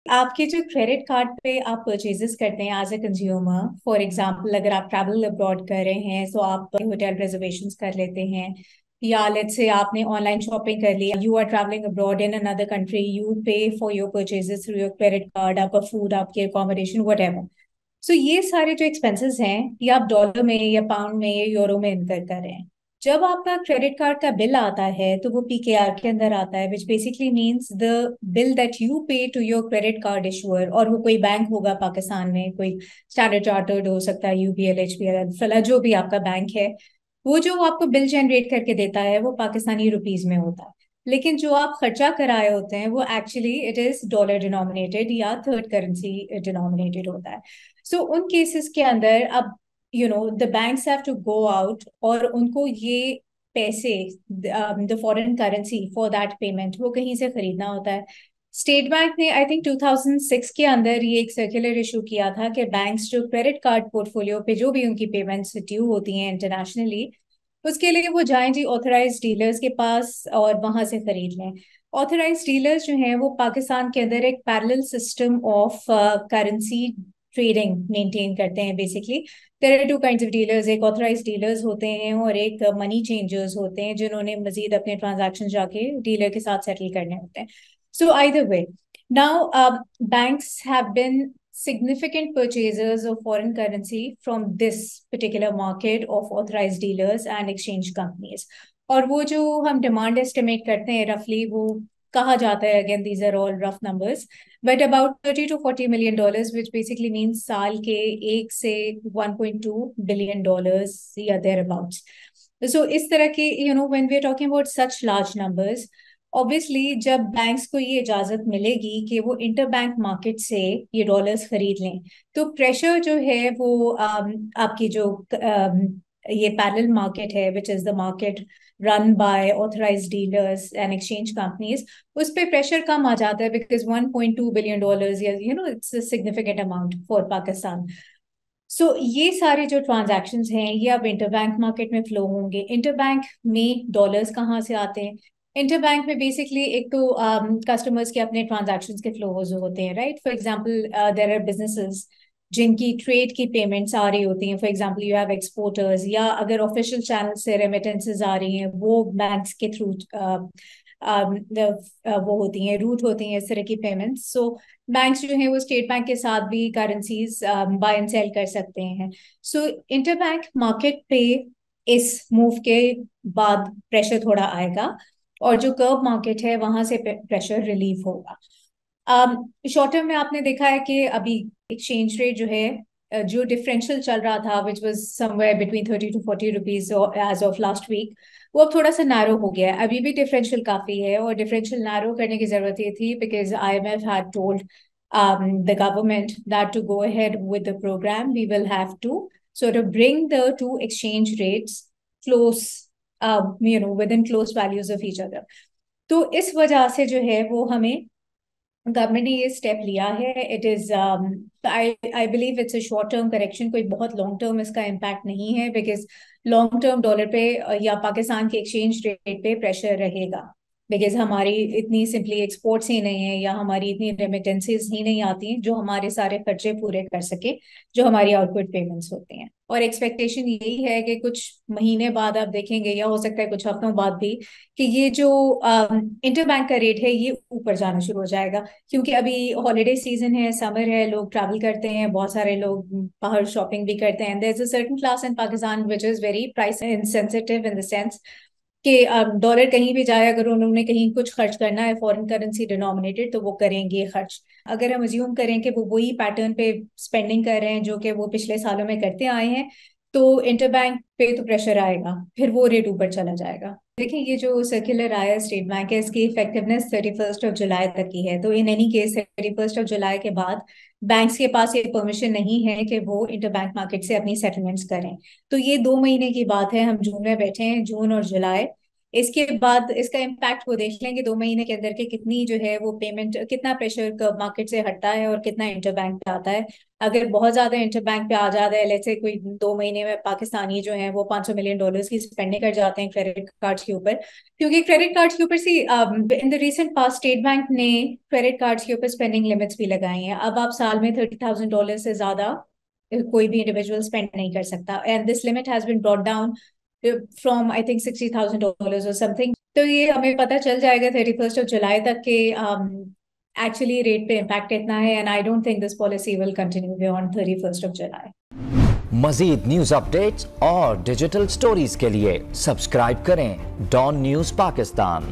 आपके जो credit card पे आप परचेजेस करते हैं as a consumer, for example अगर आप ट्रैवल अब्रॉड कर रहे हैं तो आप होटल रिजर्वेशंस कर लेते हैं, या लेट्स से आपने ऑनलाइन शॉपिंग कर लिया, you are travelling abroad in another country, you pay for your purchases through your credit card, आपका फूड, आपकी अकोमोडेशन, वट एवर। सो ये सारे जो एक्सपेंसेस हैं ये आप डॉलर में या पाउंड में या यूरो में इनकर कर रहे हैं। जब आपका क्रेडिट कार्ड का बिल आता है तो वो पीकेआर के अंदर आता है, which basically means the bill that you pay to your credit card issuer, और वो कोई बैंक होगा पाकिस्तान में, कोई स्टैंडर्ड चार्टर्ड हो सकता है, यूबीएल, एचबीएल, फला जो भी आपका बैंक है, वो जो आपको बिल जनरेट करके देता है वो पाकिस्तानी रुपीज में होता है। लेकिन जो आप खर्चा कराए होते हैं वो actually it is dollar denominated या थर्ड करेंसी डिनोमिनेटेड होता है। सो उन केसेस के अंदर अब the banks have to go out और उनको ये पैसे, the foreign currency for that payment, वो कहीं से खरीदना होता है। स्टेट बैंक ने आई थिंक 2006 के अंदर ये एक सर्कुलर इशू किया था कि बैंक्स जो क्रेडिट कार्ड पोर्टफोलियो पे जो भी उनकी पेमेंट्स ड्यू होती हैं इंटरनेशनली, उसके लिए वो जाएं जी ऑथराइज डीलर्स के पास और वहां से खरीद लें। ऑथराइज डीलर्स जो हैं वो पाकिस्तान के अंदर एक parallel system of currency trading maintain करते हैं। Basically there are two kinds of dealers, एक ऑथराइज डीलर्स होते हैं और एक मनी चेंजर्स होते हैं जिन्होंने मजीद अपने ट्रांजैक्शन जाके डीलर के साथ सेटल करने होते हैं। So either way, now banks have been significant purchasers of foreign currency from this particular market of authorized dealers and exchange companies. और वो जो हम डिमांड एस्टिमेट करते हैं रफली, वो कहा जाता है, again these are all rough numbers, but about 30 to 40 million dollars, which basically means साल के 1 से 1.2 billion dollars या देयर अबाउट्स। सो इस तरह के when we are talking about such large numbers, obviously जब बैंक्स को ये इजाजत मिलेगी कि वो इंटरबैंक मार्केट से ये डॉलर्स खरीद लें, तो प्रेशर जो है वो आपकी जो ये पैरेलल मार्केट है, which is the market run by authorised dealers and exchange companies, उस पे प्रेशर कम आ जाता है, बिकॉज 1.2 billion dollars, या it's a significant amount for Pakistan. So ये सारे जो ट्रांजैक्शंस हैं ये अब इंटरबैंक मार्केट में फ्लो होंगे। इंटरबैंक में डॉलर्स कहाँ से आते हैं? इंटरबैंक में बेसिकली एक तो कस्टमर्स के अपने ट्रांजैक्शंस के फ्लोज होते हैं, right? For example there are businesses जिनकी ट्रेड की पेमेंट्स आ रही होती हैं, for example you have exporters, या अगर ऑफिशियल चैनल से रेमिटेंसेस आ रही हैं वो बैंक्स के थ्रू वो होती हैं, रूट होती हैं इस तरह की पेमेंट्स। सो बैंक्स जो हैं वो स्टेट बैंक के साथ भी करेंसीज बाय एंड सेल कर सकते हैं। सो इंटरबैंक मार्केट पे इस मूव के बाद प्रेशर थोड़ा आएगा, और जो कर्व मार्केट है वहां से प्रेशर रिलीव होगा। शॉर्ट टर्म में आपने देखा है कि अभी एक्सचेंज रेट जो है, जो डिफरेंशियल चल रहा था which was somewhere between 30 to 40 rupees as of last week, वो अब थोड़ा सा नैरो हो गया है। अभी भी डिफरेंशियल काफी है, और डिफरेंशियल नैरो करने की जरूरत ये थी because IMF had told the government that to go ahead with the program, we will have to sort of bring the two exchange rates close, within close values of each other. तो इस वजह से जो है वो हमें government ने ये स्टेप लिया है। It is I I believe it's a short term correction, कोई बहुत लॉन्ग टर्म इसका इम्पैक्ट नहीं है, बिकॉज लॉन्ग टर्म डॉलर पे या पाकिस्तान के एक्सचेंज रेट पे प्रेशर रहेगा, बिकॉज हमारी इतनी सिंपली एक्सपोर्ट्स ही नहीं है या हमारी इतनी रेमिटेंसेस ही नहीं आती जो हमारे सारे खर्चे पूरे कर सके, जो हमारी आउटपुट पेमेंट्स होती हैं। और एक्सपेक्टेशन यही है कि कुछ महीने बाद आप देखेंगे, या हो सकता है कुछ हफ्तों बाद भी, कि ये जो इंटरबैंक का रेट है ये ऊपर जाना शुरू हो जाएगा, क्योंकि अभी हॉलीडे सीजन है, समर है, लोग ट्रैवल करते हैं, बहुत सारे लोग बाहर शॉपिंग भी करते हैं। There is a certain class in Pakistan which is very price insensitive in the sense कि डॉलर कहीं भी जाए, अगर उन्होंने कहीं कुछ खर्च करना है फॉरेन करेंसी डिनोमिनेटेड तो वो करेंगे खर्च। अगर हम अज्यूम करें कि वो वही पैटर्न पे स्पेंडिंग कर रहे हैं जो कि वो पिछले सालों में करते आए हैं, तो इंटरबैंक पे तो प्रेशर आएगा, फिर वो रेट ऊपर चला जाएगा। देखिए ये जो सर्कुलर आया स्टेट बैंक है, इसकी इफेक्टिवनेस 31 जुलाई तक की है। तो इन एनी केस 31 जुलाई के बाद बैंक्स के पास ये परमिशन नहीं है कि वो इंटरबैंक मार्केट से अपनी सेटलमेंट्स करें। तो ये 2 महीने की बात है, हम जून में बैठे हैं, जून और जुलाई, इसके बाद इसका इम्पैक्ट वो देख लेंगे 2 महीने के अंदर के कितनी जो है वो पेमेंट, कितना प्रेशर मार्केट से हटता है और कितना इंटरबैंक पे आता है। अगर बहुत ज्यादा इंटरबैंक पे आ जाता है, लेट्स से कोई 2 महीने में पाकिस्तानी जो है वो $500 मिलियन की स्पेंडिंग कर जाते हैं क्रेडिट कार्ड्स के ऊपर, क्योंकि क्रेडिट कार्ड्स के ऊपर see in the recent past State Bank ने क्रेडिट कार्ड्स के ऊपर स्पेंडिंग लिमिट्स भी लगाई हैं। अब आप साल में $30,000 से ज्यादा कोई भी इंडिविजुअल स्पेंड नहीं कर सकता, and this limit has been brought down from I think $60,000 और समथिंग। तो ये हमें पता चल जाएगा 31 जुलाई तक के एक्चुअली रेट पे इम्पैक्ट इतना है, and I don't think this policy will continue beyond 31 July. मजीद न्यूज अपडेट्स और डिजिटल स्टोरीज के लिए सब्सक्राइब करें डॉन न्यूज पाकिस्तान।